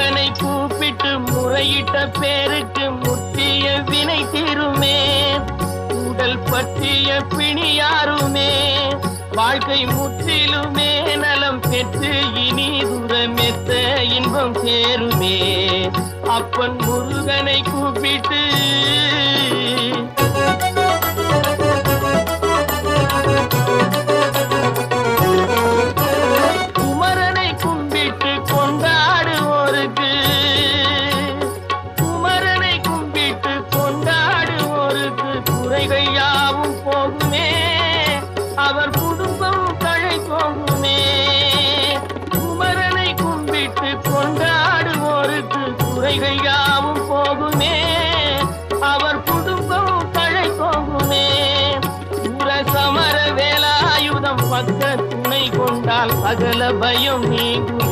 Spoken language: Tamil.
முருகனை கூப்பிட்டு முறையிட்ட பேருக்கு முற்றிய வினை தீருமே. உடல் பற்றிய பிணியாருமே வாழ்க்கை முற்றிலுமே நலம் பெற்று இனி துரமெத்த இன்பம் சேருமே. அப்பன் முருகனை கூப்பிட்டு குமரனை கும்பிட்டு கொண்டாடுவோருக்கு குமரனை கும்பிட்டு கொண்டாடுவோருக்கு குறைகள் யாவும் போகுமே. அவர் குடும்பம் தழை போகுமே. குமரனை கும்பிட்டு கொண்டாடுவோருக்கு குறைகள் யாவும் போகுமே. அவர் குடும்பம் தழை போகுமே. சமர வேலாயுதம் பக்க துணை கொண்டால் சகல பயம் நீங்குமே.